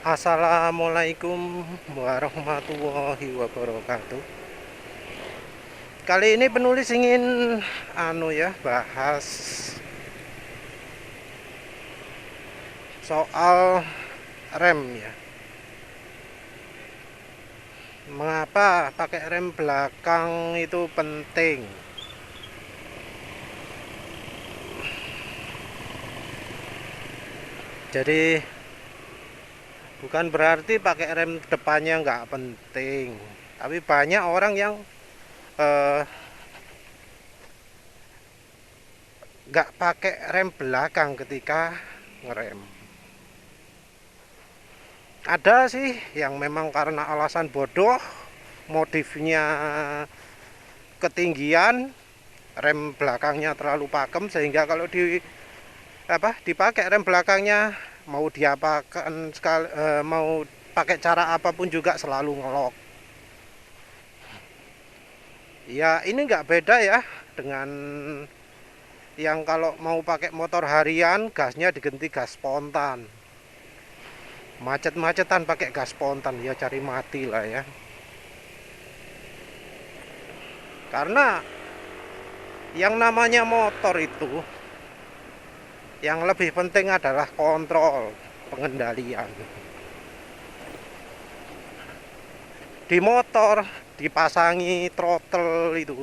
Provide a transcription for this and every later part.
Assalamualaikum warahmatullahi wabarakatuh. Kali ini penulis ingin bahas soal rem ya. Mengapa pakai rem belakang itu penting? Jadi bukan berarti pakai rem depannya nggak penting, tapi banyak orang yang nggak pakai rem belakang ketika ngerem. Ada sih yang memang karena alasan bodoh, modifnya ketinggian, rem belakangnya terlalu pakem sehingga kalau dipakai rem belakangnya mau diapakan sekali, mau pakai cara apapun juga selalu ngelok. Ya ini nggak beda ya dengan yang kalau mau pakai motor harian gasnya diganti gas spontan, macet-macetan pakai gas spontan, ya cari mati lah ya. Karena yang namanya motor itu yang lebih penting adalah kontrol pengendalian. Di motor dipasangi throttle itu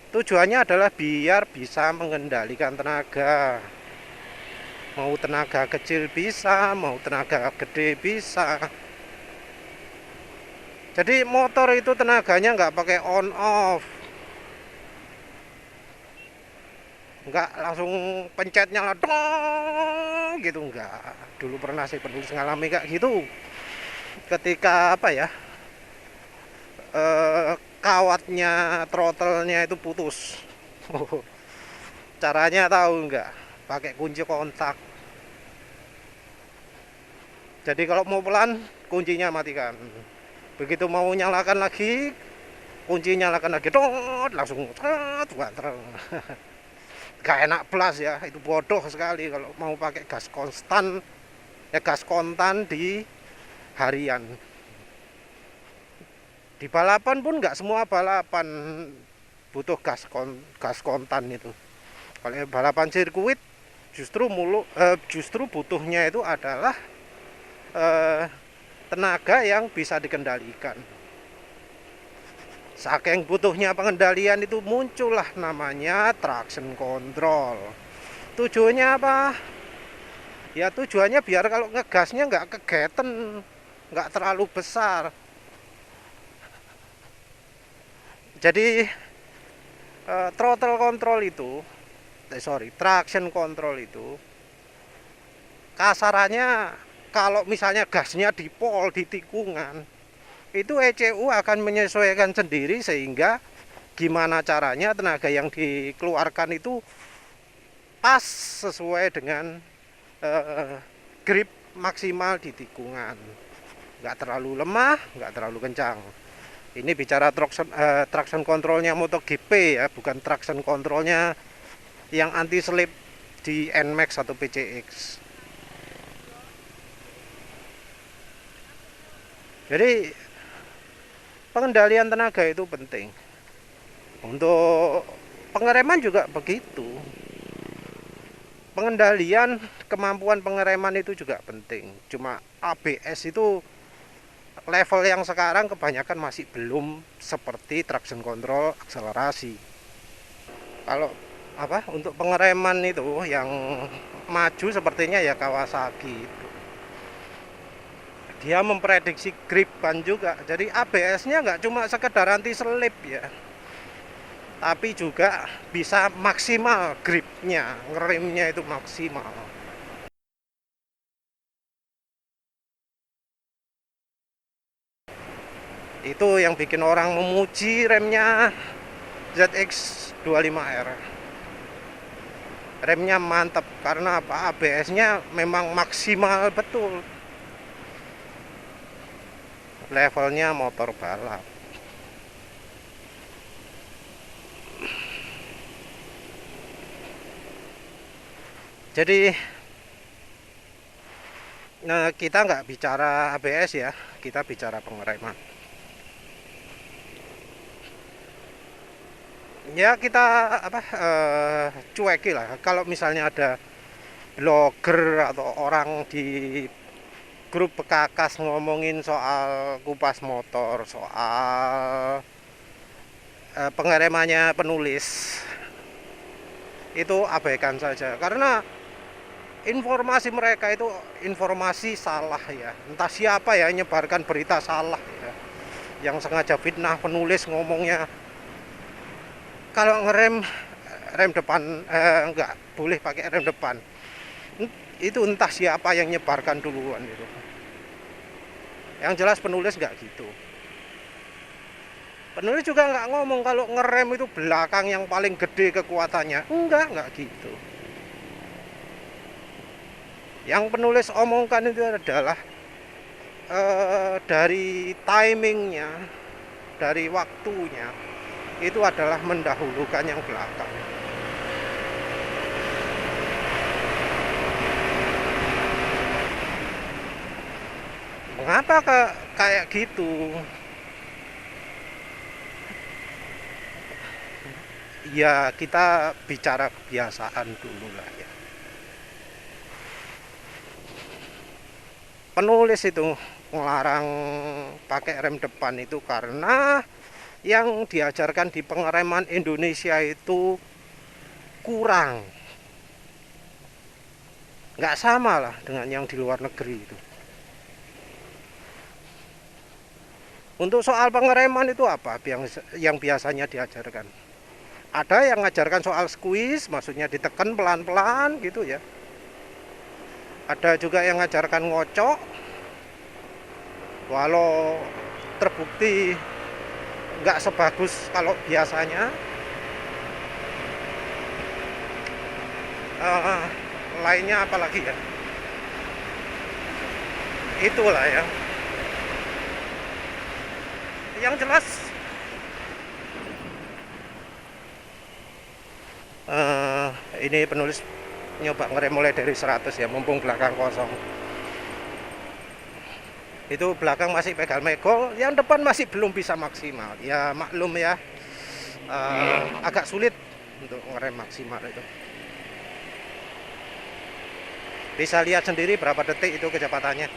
tujuannya adalah biar bisa mengendalikan tenaga. Mau tenaga kecil bisa, mau tenaga gede bisa. Jadi motor itu tenaganya nggak pakai on off, nggak langsung pencet nyala dong gitu, nggak. Dulu pernah sih penulis ngalami kayak gitu ketika kawatnya throttle-nya itu putus. Caranya tahu nggak? Pakai kunci kontak. Jadi kalau mau pelan kuncinya matikan, begitu mau nyalakan lagi kuncinya nyalakan lagi, dot langsung banter. Gak enak plus ya, itu bodoh sekali kalau mau pakai gas konstan ya, gas kontan di harian. Di balapan pun nggak semua balapan butuh gas kontan itu. Kalau balapan sirkuit justru butuhnya itu adalah tenaga yang bisa dikendalikan. Saking butuhnya pengendalian itu muncullah namanya traction control. Tujuannya apa? Ya tujuannya biar kalau ngegasnya nggak kegeten, nggak terlalu besar. Jadi traction control itu kasarannya kalau misalnya gasnya di pol, di tikungan, itu ECU akan menyesuaikan sendiri sehingga gimana caranya tenaga yang dikeluarkan itu pas sesuai dengan grip maksimal di tikungan, nggak terlalu lemah, nggak terlalu kencang. Ini bicara traction controlnya MotoGP ya, bukan traction controlnya yang anti slip di NMAX atau PCX. Jadi pengendalian tenaga itu penting. Untuk pengereman juga begitu. Pengendalian kemampuan pengereman itu juga penting. Cuma ABS itu level yang sekarang kebanyakan masih belum seperti traction control akselerasi. Kalau untuk pengereman itu yang maju sepertinya ya Kawasaki itu. Dia memprediksi grip ban juga. Jadi ABS-nya nggak cuma sekedar anti selip ya, tapi juga bisa maksimal gripnya, ngeremnya itu maksimal. Itu yang bikin orang memuji remnya ZX25R. Remnya mantap karena apa? ABS-nya memang maksimal betul. Levelnya motor balap. Jadi Nah, kita nggak bicara ABS ya, kita bicara pengereman. Ya kita cueki lah. Kalau misalnya ada blogger atau orang di grup Bekakas ngomongin soal kupas motor, soal pengeremannya penulis, itu abaikan saja karena informasi mereka itu informasi salah ya. Entah siapa ya nyebarkan berita salah ya, yang sengaja fitnah penulis ngomongnya kalau ngerem rem depan enggak boleh pakai rem depan. Itu entah siapa yang nyebarkan duluan itu. Yang jelas penulis nggak gitu. Penulis juga nggak ngomong kalau ngerem itu belakang yang paling gede kekuatannya. Enggak gitu. Yang penulis omongkan itu adalah dari timingnya, dari waktunya, itu adalah mendahulukan yang belakang. Mengapa kayak gitu? Ya kita bicara kebiasaan dulu lah ya. Penulis itu melarang pakai rem depan itu karena yang diajarkan di pengereman Indonesia itu kurang. Nggak sama lah dengan yang di luar negeri itu. Untuk soal pengereman itu apa yang biasanya diajarkan? Ada yang ngajarkan soal squeeze, maksudnya ditekan pelan-pelan gitu ya. Ada juga yang ngajarkan ngocok, walau terbukti nggak sebagus kalau biasanya. Lainnya apa lagi ya? Itulah ya. Yang jelas ini penulis nyoba ngerem mulai dari 100 ya, mumpung belakang kosong. Itu belakang masih pegal megol, yang depan masih belum bisa maksimal. Ya maklum ya, agak sulit untuk ngerem maksimal itu. Bisa lihat sendiri berapa detik itu kecepatannya.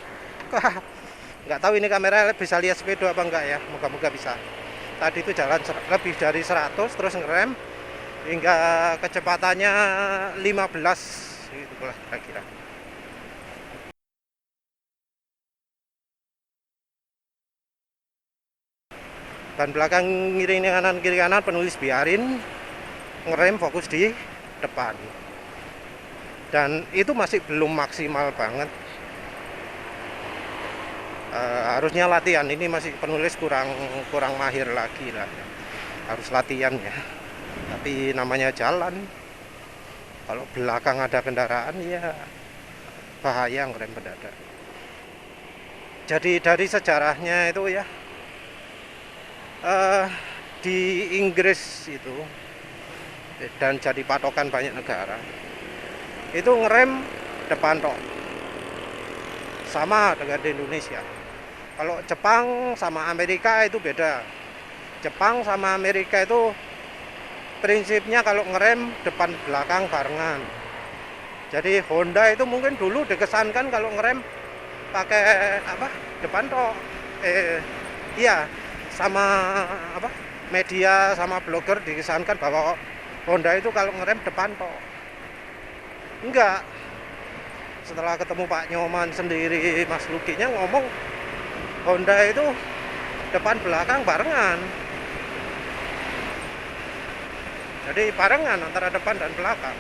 Nggak tahu ini kamera bisa lihat speedo apa enggak ya, moga-moga bisa. Tadi itu jalan lebih dari 100 terus ngerem hingga kecepatannya 15 itulah kira-kira. Ban belakang kiri kanan penulis biarin, ngerem fokus di depan. Dan itu masih belum maksimal banget. Harusnya latihan, ini masih penulis kurang mahir lagi lah, harus latihan ya. Tapi namanya jalan, kalau belakang ada kendaraan ya bahaya ngerem mendadak. Jadi dari sejarahnya itu ya, di Inggris itu dan jadi patokan banyak negara itu ngerem depan tok, sama dengan di Indonesia. Kalau Jepang sama Amerika itu beda. Jepang sama Amerika itu prinsipnya kalau ngerem depan belakang barengan. Jadi Honda itu mungkin dulu dikesankan kalau ngerem pakai depan tok. Iya, sama media sama blogger dikesankan bahwa Honda itu kalau ngerem depan tok. Enggak. Setelah ketemu Pak Nyoman sendiri, Mas Lukinya ngomong Honda itu depan belakang barengan. Jadi barengan antara depan dan belakang.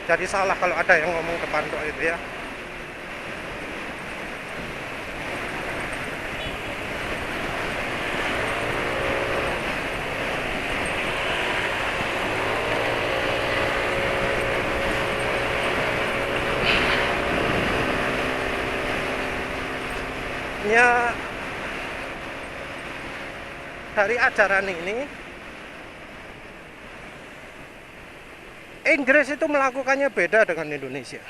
Jadi salah kalau ada yang ngomong depan tok itu ya. Ya, dari ajaran ini Inggris itu melakukannya beda dengan Indonesia.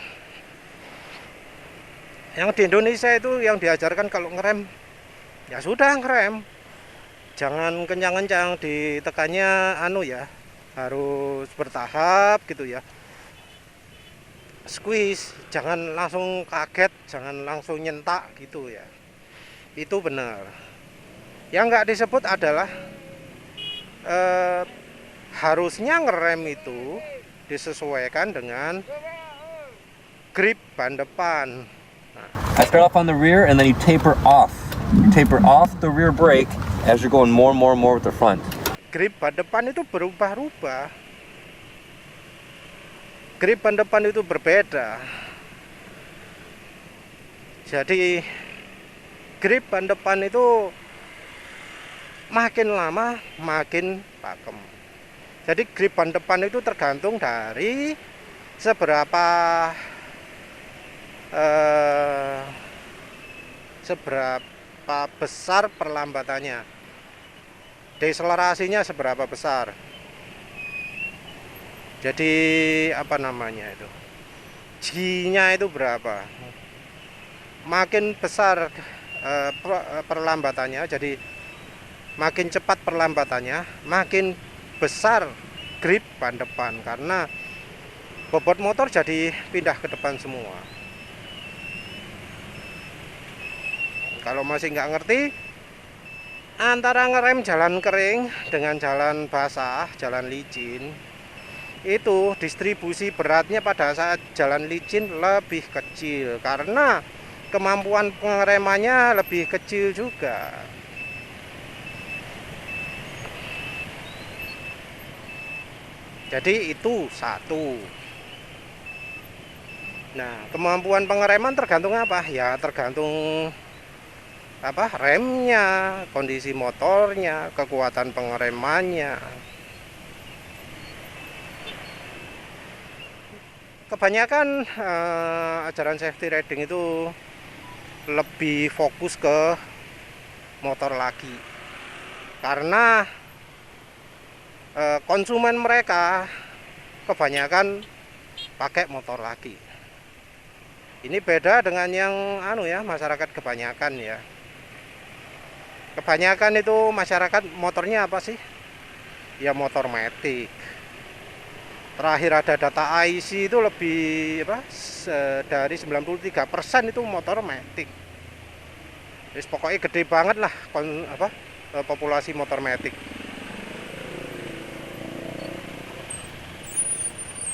Yang di Indonesia itu yang diajarkan kalau ngerem, ya sudah ngerem. Jangan kencang-kencang, ditekannya harus bertahap gitu ya. Squeeze, jangan langsung kaget, jangan langsung nyentak gitu ya. Itu benar. Yang nggak disebut adalah harusnya ngerem itu disesuaikan dengan grip ban depan. I start off on the rear and then you taper off. You taper off the rear brake as you're going more and more and more with the front. Grip ban depan itu berubah-ubah. Grip ban depan itu berbeda. Jadi grip ban depan itu makin lama makin pakem. Jadi grip ban depan itu tergantung dari seberapa besar perlambatannya, deselerasinya seberapa besar. Jadi itu G-nya itu berapa, makin besar perlambatannya, jadi makin cepat perlambatannya, makin besar grip ban depan, karena bobot motor jadi pindah ke depan semua. Kalau masih nggak ngerti, antara ngerem jalan kering dengan jalan basah, jalan licin, itu distribusi beratnya pada saat jalan licin lebih kecil, karena kemampuan pengeremannya lebih kecil juga. Jadi itu satu. Nah, kemampuan pengereman tergantung apa? Ya tergantung remnya, kondisi motornya, kekuatan pengeremannya. Kebanyakan ajaran safety riding itu lebih fokus ke motor lagi, karena konsumen mereka kebanyakan pakai motor lagi. Ini beda dengan yang masyarakat kebanyakan ya. Kebanyakan itu masyarakat motornya apa sih? Ya motor matic. Terakhir ada data IC itu lebih dari 93% itu motor matic. Jadi pokoknya gede banget lah populasi motor matic.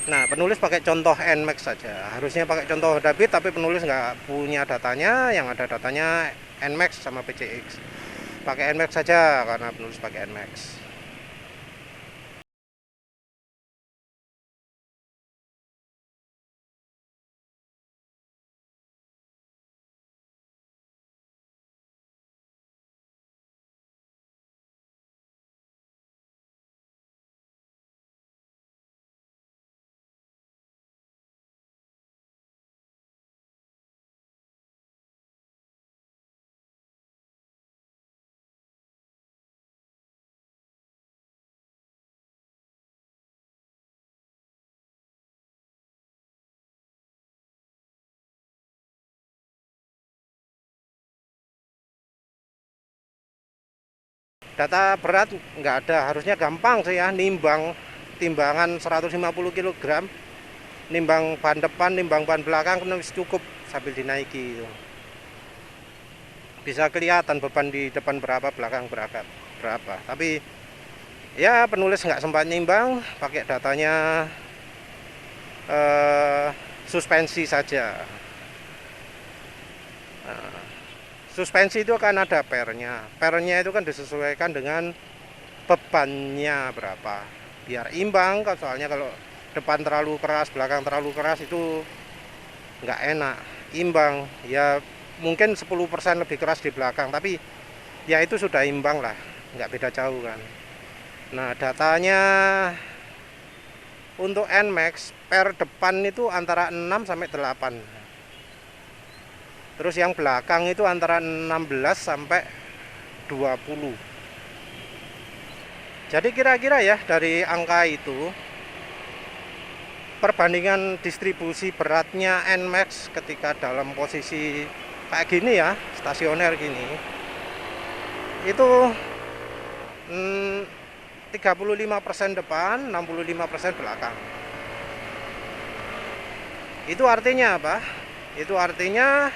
Nah, penulis pakai contoh NMAX saja. Harusnya pakai contoh Honda Beat, tapi penulis nggak punya datanya. Yang ada datanya NMAX sama PCX. Pakai NMAX saja karena penulis pakai NMAX. Data berat nggak ada, harusnya gampang sih ya, timbangan 150 kg, nimbang ban depan, nimbang ban belakang cukup sambil dinaiki itu. Bisa kelihatan beban di depan berapa, belakang berapa. Tapi ya penulis nggak sempat nimbang, pakai datanya suspensi saja. Nah, suspensi itu kan ada pernya. Pernya itu kan disesuaikan dengan bebannya berapa. Biar imbang, soalnya kalau depan terlalu keras, belakang terlalu keras itu nggak enak. Imbang, ya mungkin 10% lebih keras di belakang, tapi ya itu sudah imbang lah, nggak beda jauh kan. Nah, datanya untuk NMAX, per depan itu antara 6 sampai 8. Terus yang belakang itu antara 16 sampai 20. Jadi kira-kira ya dari angka itu perbandingan distribusi beratnya NMAX ketika dalam posisi kayak gini ya, stasioner gini, itu 35% depan, 65% belakang. Itu artinya apa? Itu artinya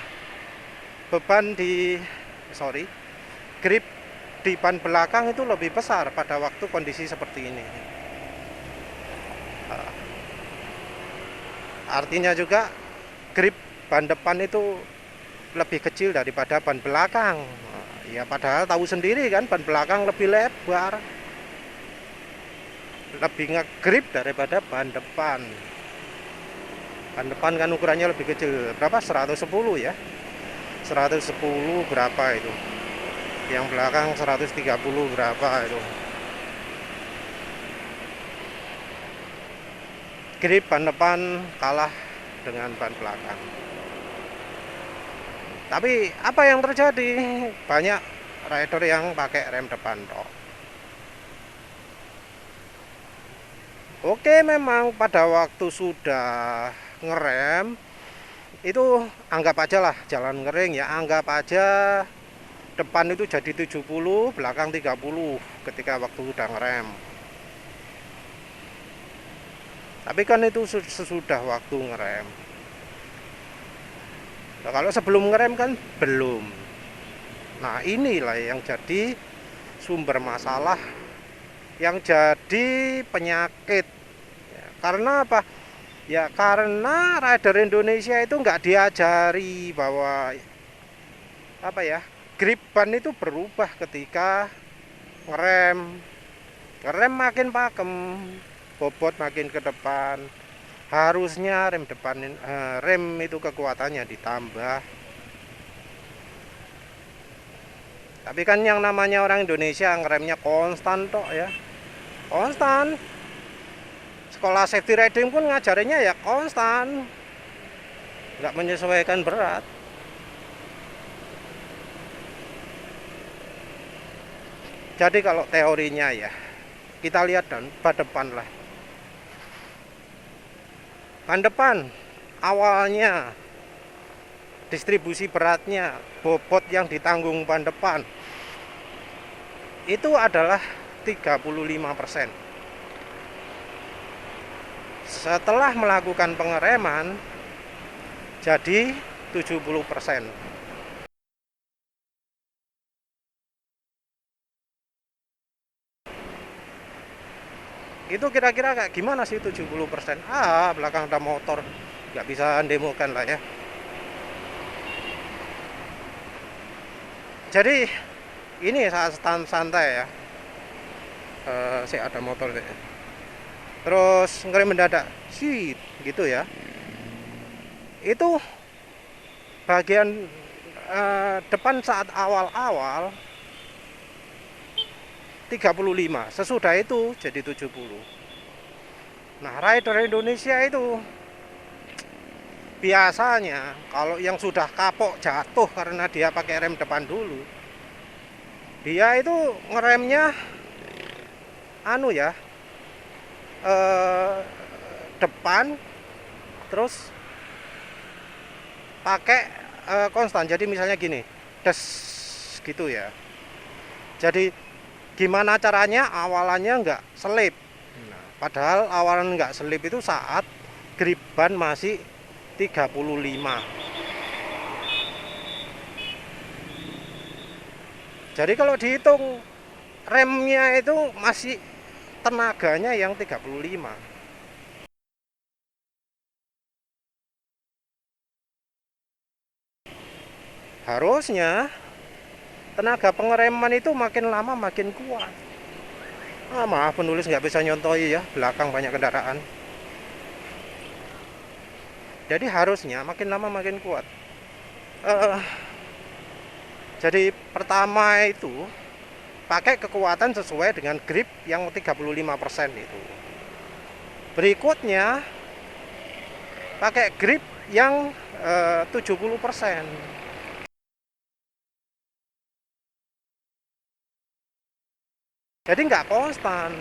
beban grip di ban belakang itu lebih besar pada waktu kondisi seperti ini. Artinya juga grip ban depan itu lebih kecil daripada ban belakang. Ya padahal tahu sendiri kan, ban belakang lebih lebar, lebih ngegrip daripada ban depan. Ban depan kan ukurannya lebih kecil, berapa? 110 ya. 110 berapa itu? Yang belakang 130 berapa itu? Grip ban depan kalah dengan ban belakang. Tapi apa yang terjadi? Banyak rider yang pakai rem depan tok. Oke, memang pada waktu sudah ngerem itu anggap aja lah jalan ngering ya, anggap aja depan itu jadi 70, belakang 30 ketika waktu sudah ngerem. Tapi kan itu sesudah waktu ngerem. Nah, kalau sebelum ngerem kan belum. Nah, inilah yang jadi sumber masalah, yang jadi penyakit. Ya, karena apa? Ya karena rider Indonesia itu nggak diajari bahwa apa ya, grip ban itu berubah ketika ngerem. Ngerem makin pakem, bobot makin ke depan. Harusnya rem itu kekuatannya ditambah. Tapi kan yang namanya orang Indonesia ngeremnya konstan tok ya, konstan. Sekolah safety riding pun ngajarinnya ya konstan, nggak menyesuaikan berat. Jadi kalau teorinya ya, kita lihat ban depan lah. Ban depan awalnya distribusi beratnya, bobot yang ditanggung ban depan itu adalah 35%. Setelah melakukan pengereman jadi 70%. Itu kira-kira kayak gimana sih 70%? Belakang ada motor, nggak bisa demokan lah ya. Jadi ini saat santai ya, saya ada motor deh. Terus ngerem mendadak, sih gitu ya. Itu bagian depan saat awal-awal 35, sesudah itu jadi 70. Nah, rider Indonesia itu biasanya kalau yang sudah kapok jatuh karena dia pakai rem depan dulu, dia itu ngeremnya depan terus pakai konstan. Jadi misalnya gini, des gitu ya. Jadi gimana caranya awalannya nggak selip. Nah, padahal awalan nggak selip itu saat grip ban masih 35. Jadi kalau dihitung remnya itu masih tenaganya yang 35. Harusnya tenaga pengereman itu makin lama makin kuat. Maaf penulis nggak bisa nyontoi ya, belakang banyak kendaraan. Jadi harusnya makin lama makin kuat. Jadi pertama itu pakai kekuatan sesuai dengan grip yang 35% itu. Berikutnya pakai grip yang 70%. Jadi nggak konstan.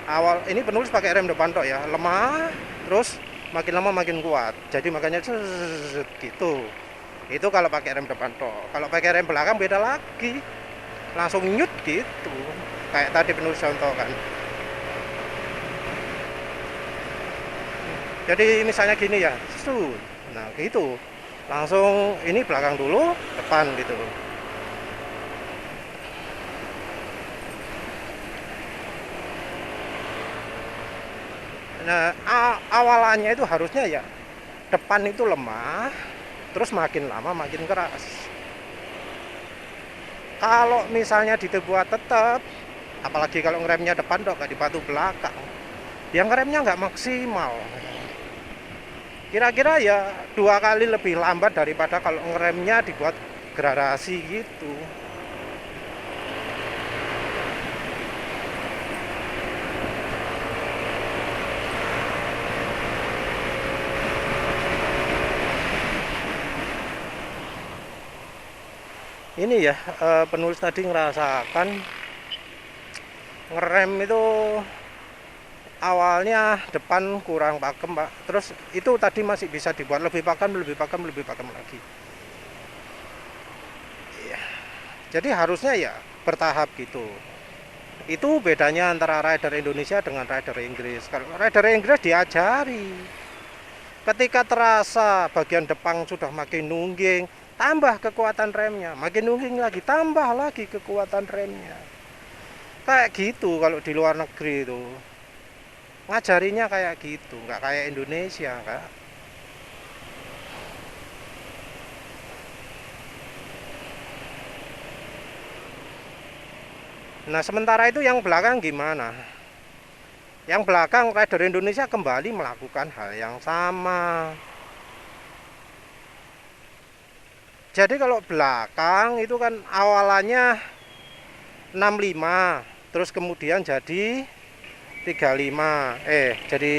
Awal ini penulis pakai rem depan tok ya, lemah, terus makin lama makin kuat. Jadi makanya gitu. Itu kalau pakai rem depan toh. Kalau pakai rem belakang beda lagi. Langsung nyut gitu. Kayak tadi penulis contoh kan. Jadi misalnya gini ya, nah gitu, langsung ini belakang dulu, depan gitu. Nah awalannya itu harusnya ya depan itu lemah, terus makin lama makin keras. Kalau misalnya dibuat tetap, apalagi kalau ngeremnya depan dok, gak dibantu belakang, yang ngeremnya nggak maksimal. Kira-kira ya 2 kali lebih lambat daripada kalau ngeremnya dibuat gradasi gitu. Ini ya penulis tadi ngerasakan ngerem itu awalnya depan kurang pakem Pak, terus itu tadi masih bisa dibuat lebih pakem lagi ya. Jadi harusnya ya bertahap gitu. Itu bedanya antara rider Indonesia dengan rider Inggris. Kalau rider Inggris diajari, ketika terasa bagian depan sudah makin nungging, tambah kekuatan remnya, makin nungging lagi, tambah lagi kekuatan remnya. Kayak gitu kalau di luar negeri itu ngajarinya kayak gitu, nggak kayak Indonesia Kak. Nah sementara itu yang belakang gimana? Yang belakang rider Indonesia kembali melakukan hal yang sama. Jadi kalau belakang itu kan awalannya 65, terus kemudian jadi 35, jadi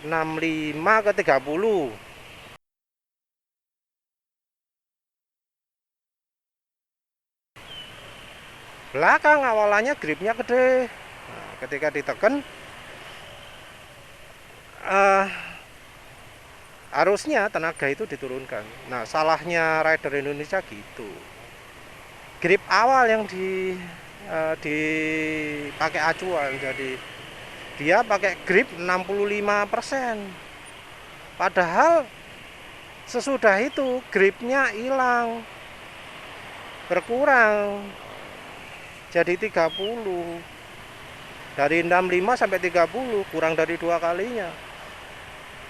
65 ke 30. Belakang awalannya gripnya gede. Nah, ketika ditekan harusnya tenaga itu diturunkan. Nah, salahnya rider Indonesia gitu. Grip awal yang dipakai acuan, jadi dia pakai grip 65%. Padahal sesudah itu gripnya hilang, berkurang jadi 30. Dari 65 sampai 30, kurang dari 2 kalinya.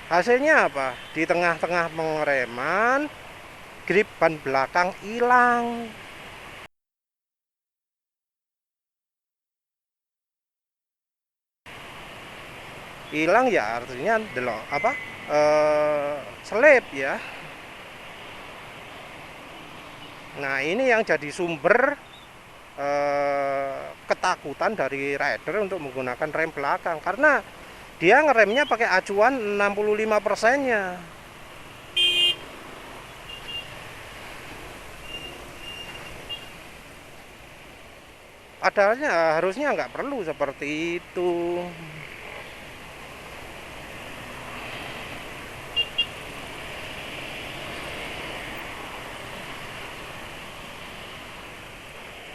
Hasilnya apa? Di tengah-tengah pengereman, grip ban belakang hilang. Hilang ya artinya selip ya. Nah ini yang jadi sumber ketakutan dari rider untuk menggunakan rem belakang, karena dia ngeremnya pakai acuan 65%-nya. Padahal harusnya nggak perlu seperti itu.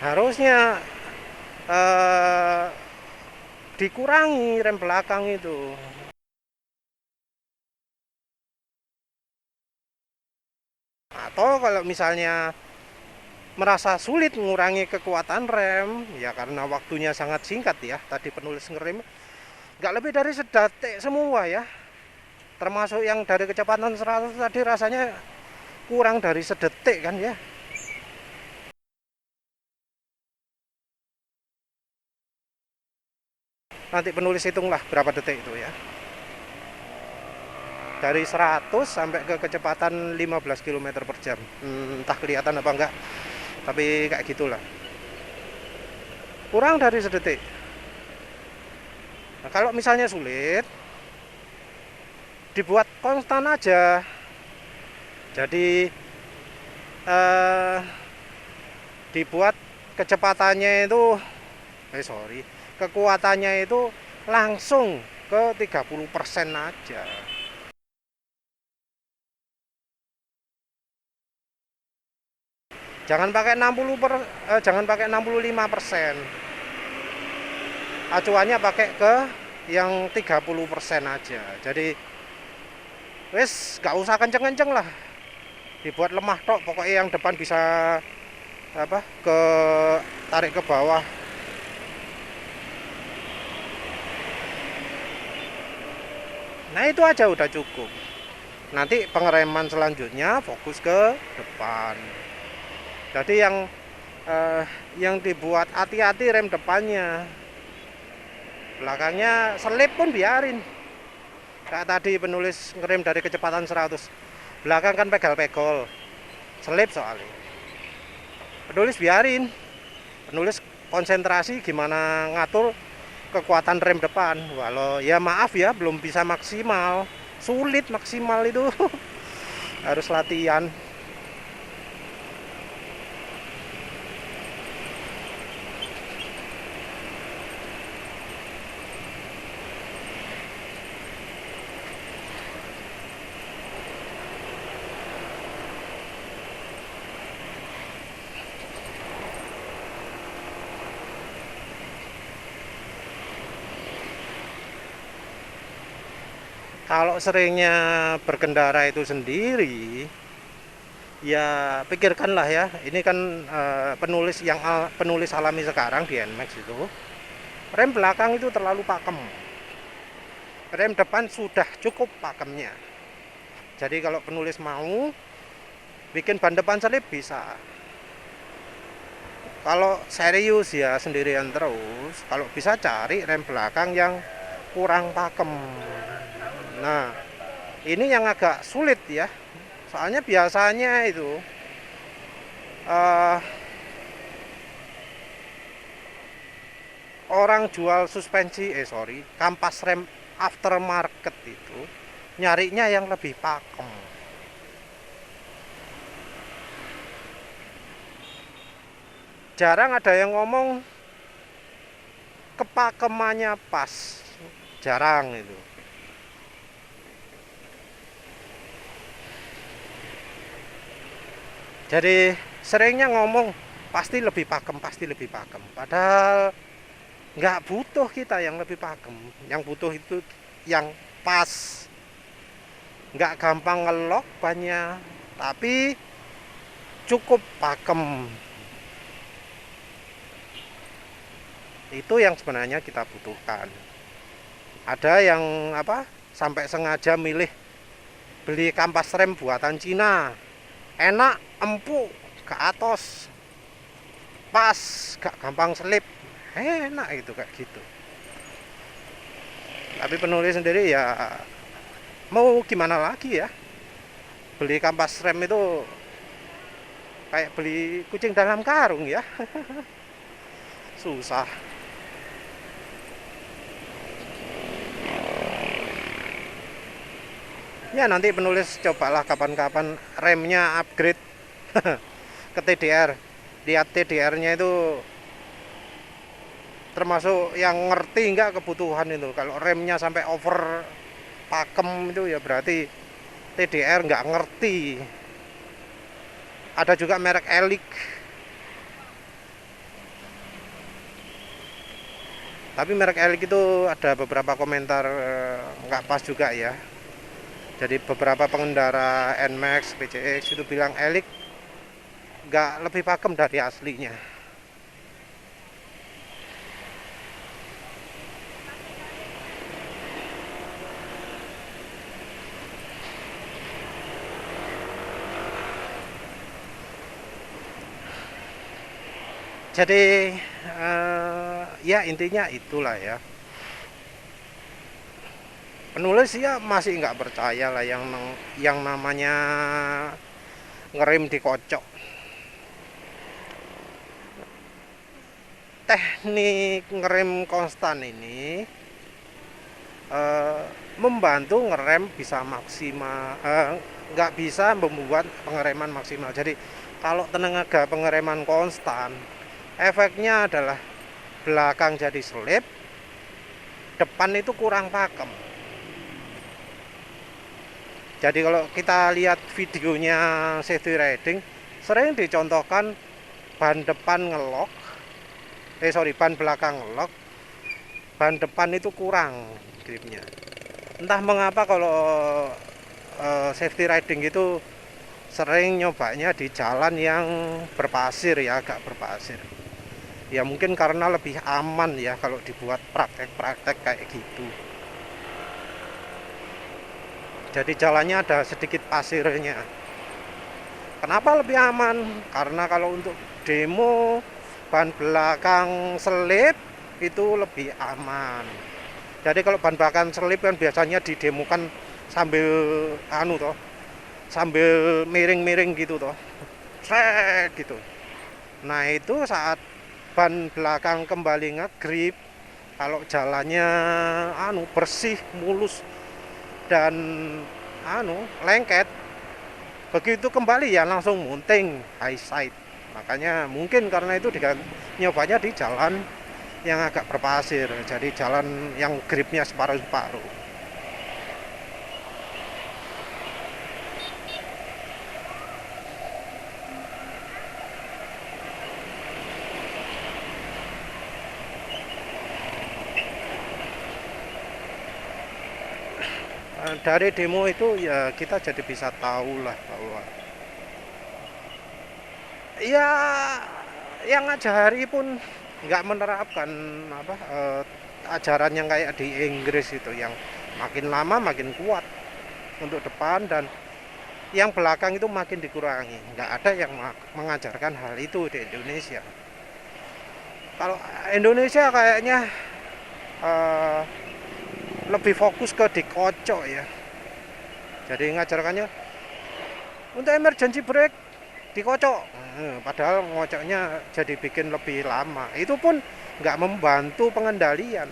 Harusnya dikurangi rem belakang itu. Atau kalau misalnya merasa sulit mengurangi kekuatan rem, ya karena waktunya sangat singkat ya, tadi penulis ngerem nggak lebih dari sedetik semua ya, termasuk yang dari kecepatan 100 tadi rasanya kurang dari sedetik kan ya. Nanti penulis hitunglah berapa detik itu ya. Dari 100 sampai ke kecepatan 15 km per jam. Entah kelihatan apa enggak, tapi kayak gitulah. Kurang dari sedetik. Nah, kalau misalnya sulit, dibuat konstan aja. Jadi dibuat kecepatannya itu kekuatannya itu langsung ke 30% aja. Jangan pakai 65%. Acuannya pakai ke yang 30% aja. Jadi wis gak usah kenceng-kenceng lah. Dibuat lemah tok, pokoknya yang depan bisa ke tarik ke bawah. Nah, itu aja udah cukup. Nanti pengereman selanjutnya fokus ke depan. Jadi yang dibuat hati-hati rem depannya. Belakangnya selip pun biarin. Kayak tadi penulis ngerem dari kecepatan 100. Belakang kan pegal-pegol. Selip soalnya. Penulis biarin. Penulis konsentrasi gimana ngatur kekuatan rem depan. Walau ya maaf ya, belum bisa maksimal. Sulit maksimal itu. Harus latihan. Kalau seringnya berkendara itu sendiri, ya pikirkanlah ya. Ini kan penulis alami sekarang di NMAX itu, rem belakang itu terlalu pakem. Rem depan sudah cukup pakemnya. Jadi kalau penulis mau bikin ban depan selip bisa. Kalau serius ya sendirian terus, kalau bisa cari rem belakang yang kurang pakem. Nah, ini yang agak sulit ya. Soalnya biasanya itu orang jual kampas rem aftermarket itu nyarinya yang lebih pakem. Jarang ada yang ngomong kepakemannya pas. Jarang itu. Jadi seringnya ngomong pasti lebih pakem. Padahal nggak butuh kita yang lebih pakem. Yang butuh itu yang pas. Nggak gampang ngelok bannya, tapi cukup pakem. Itu yang sebenarnya kita butuhkan. Ada yang sampai sengaja milih beli kampas rem buatan Cina. Enak, empuk, ke atas, pas, gak gampang selip, enak itu kayak gitu. Tapi penulis sendiri ya mau gimana lagi ya, beli kampas rem itu kayak beli kucing dalam karung ya. Susah. Ya nanti penulis cobalah kapan-kapan remnya upgrade ke TDR. Lihat TDR-nya itu termasuk yang ngerti nggak kebutuhan itu. Kalau remnya sampai over pakem itu ya berarti TDR nggak ngerti. Ada juga merek Elik. Tapi merek Elik itu ada beberapa komentar nggak pas juga ya. Jadi beberapa pengendara NMAX, PCX itu bilang Elik nggak lebih pakem dari aslinya. Jadi ya intinya itulah ya. Penulis ya masih nggak percaya lah yang namanya ngerem dikocok. Teknik ngerem konstan ini membantu ngerem bisa maksimal, nggak bisa membuat pengereman maksimal. Jadi kalau tenaga pengereman konstan, efeknya adalah belakang jadi selip, depan itu kurang pakem. Jadi kalau kita lihat videonya safety riding, sering dicontohkan ban depan ngelok, ban belakang ngelok, ban depan itu kurang gripnya. Entah mengapa kalau safety riding itu sering nyobanya di jalan yang berpasir ya, agak berpasir. Ya mungkin karena lebih aman ya kalau dibuat praktek-praktek kayak gitu. Jadi jalannya ada sedikit pasirnya. Kenapa lebih aman? Karena kalau untuk demo ban belakang selip itu lebih aman. Jadi kalau ban belakang selip kan biasanya didemokan sambil sambil miring-miring gitu toh. Sret gitu. Nah, itu saat ban belakang kembali ngegrip, kalau jalannya bersih, mulus dan lengket, begitu kembali ya langsung munting high side. Makanya mungkin karena itu nyobanya di jalan yang agak berpasir, jadi jalan yang gripnya separuh-separuh. Dari demo itu ya kita jadi bisa tahu lah bahwa ya yang ngajari pun nggak menerapkan ajaran yang kayak di Inggris itu, yang makin lama makin kuat untuk depan dan yang belakang itu makin dikurangi. Nggak ada yang mengajarkan hal itu di Indonesia. Kalau Indonesia kayaknya lebih fokus ke dikocok ya. Jadi ngajarkannya untuk emergency brake dikocok, padahal ngocoknya jadi bikin lebih lama. Itu pun nggak membantu pengendalian.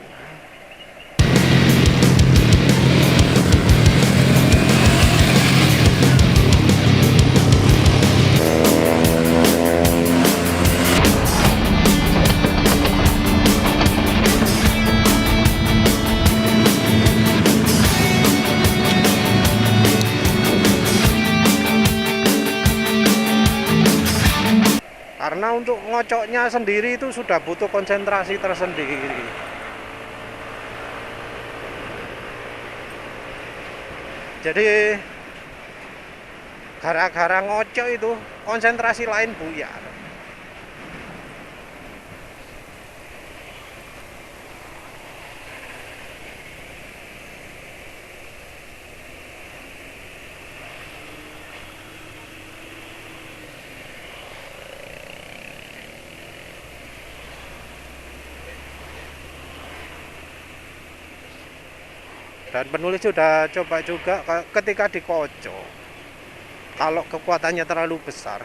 Karena untuk ngocoknya sendiri itu sudah butuh konsentrasi tersendiri. Jadi gara-gara ngocok itu konsentrasi lain buyar. Dan penulis sudah coba juga ketika dikocok, kalau kekuatannya terlalu besar,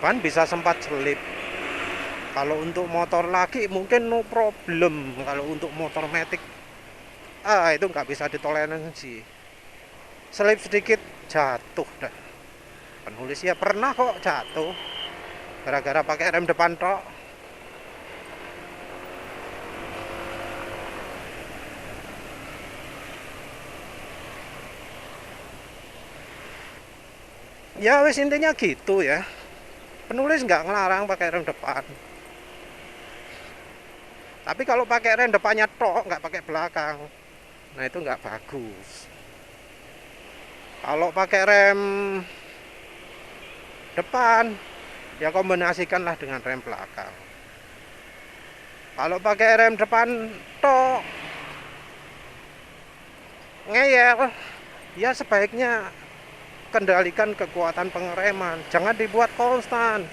ban bisa sempat selip. Kalau untuk motor laki mungkin no problem. Kalau untuk motor matic, itu nggak bisa ditoleransi. Selip sedikit jatuh dah. Penulis ya pernah kok jatuh gara-gara pakai rem depan tok. Ya wis intinya gitu ya. Penulis nggak ngelarang pakai rem depan. Tapi kalau pakai rem depannya tok, nggak pakai belakang, nah itu nggak bagus. Kalau pakai rem depan, ya kombinasikanlah dengan rem belakang. Kalau pakai rem depan tok, ngeyel, ya sebaiknya kendalikan kekuatan pengereman, jangan dibuat konstan.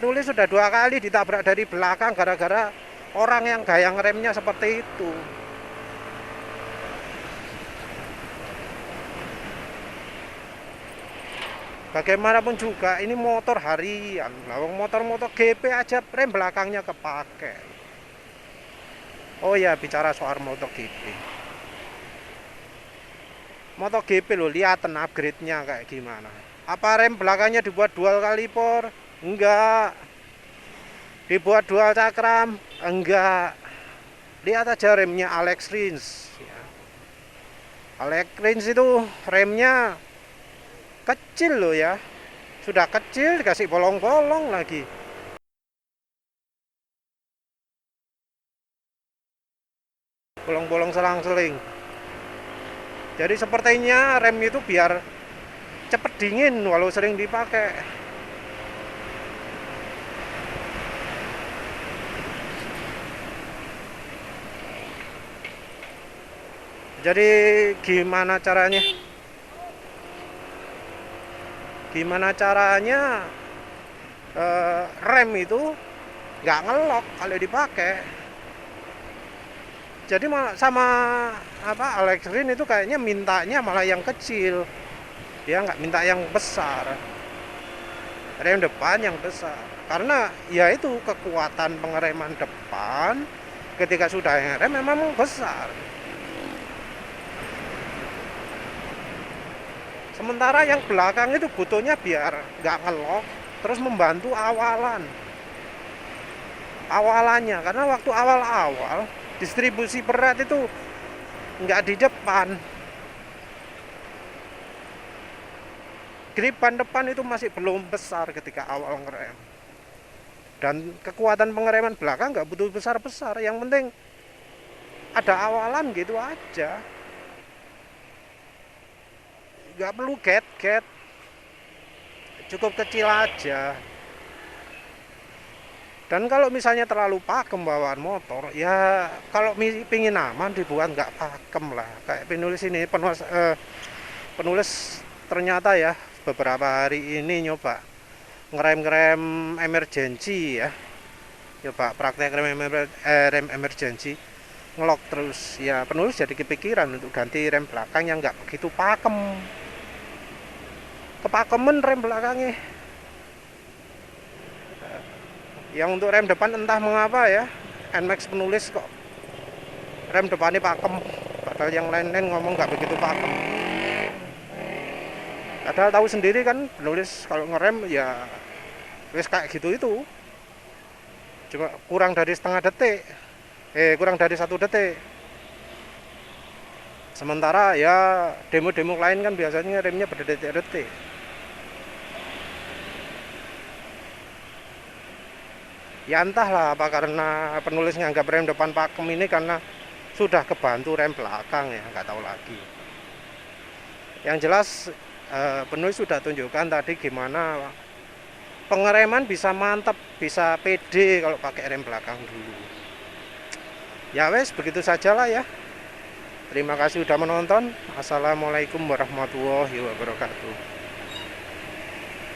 Nulis sudah 2 kali ditabrak dari belakang gara-gara orang yang gaya ngeremnya seperti itu. Bagaimanapun juga ini motor harian. Motor-motor GP aja rem belakangnya kepake. Oh ya, bicara soal motor GP. MotoGP lo, lihatin upgrade-nya kayak gimana. Apa rem belakangnya dibuat dual kaliper? Enggak. Dibuat dual cakram? Enggak. lihat aja remnya Alex Rins ya. Alex Rins itu remnya kecil loh ya, sudah kecil dikasih bolong-bolong lagi. Bolong-bolong selang-seling. Jadi sepertinya rem itu biar cepet dingin walau sering dipakai. Jadi gimana caranya? Gimana caranya rem itu nggak ngelok kalau dipakai? Jadi sama apa Alex Rin itu kayaknya mintanya malah yang kecil, dia nggak minta yang besar, rem depan yang besar, karena ya itu kekuatan pengereman depan ketika sudah ngerem memang besar. Sementara yang belakang itu butuhnya biar nggak ngelok, terus membantu awalannya, karena waktu awal-awal distribusi berat itu nggak di depan, gripan depan itu masih belum besar ketika awal ngerem, dan kekuatan pengereman belakang nggak butuh besar-besar, yang penting ada awalan gitu aja, nggak perlu get, cukup kecil aja. Dan kalau misalnya terlalu pakem bawaan motor, ya kalau pingin aman dibuat nggak pakem lah. Kayak penulis ini, penulis ternyata ya beberapa hari ini nyoba ngerem emergency ya. Coba praktek rem emergency, ngelok terus. Ya penulis jadi kepikiran untuk ganti rem belakang yang nggak begitu pakem. Kepakemen rem belakangnya. Yang untuk rem depan entah mengapa ya, NMAX penulis kok rem depannya pakem, padahal yang lain-lain ngomong nggak begitu pakem. Padahal tahu sendiri kan penulis kalau ngerem ya wis kayak gitu itu, cuma kurang dari setengah detik, kurang dari 1 detik. Sementara ya demo-demo lain kan biasanya remnya berdetik-detik. Ya entahlah apa karena penulis nganggap rem depan pakem ini karena sudah kebantu rem belakang ya, nggak tahu lagi. Yang jelas penulis sudah tunjukkan tadi gimana pengereman bisa mantap, bisa pede kalau pakai rem belakang dulu. Ya wes begitu sajalah ya. Terima kasih sudah menonton. Assalamualaikum warahmatullahi wabarakatuh.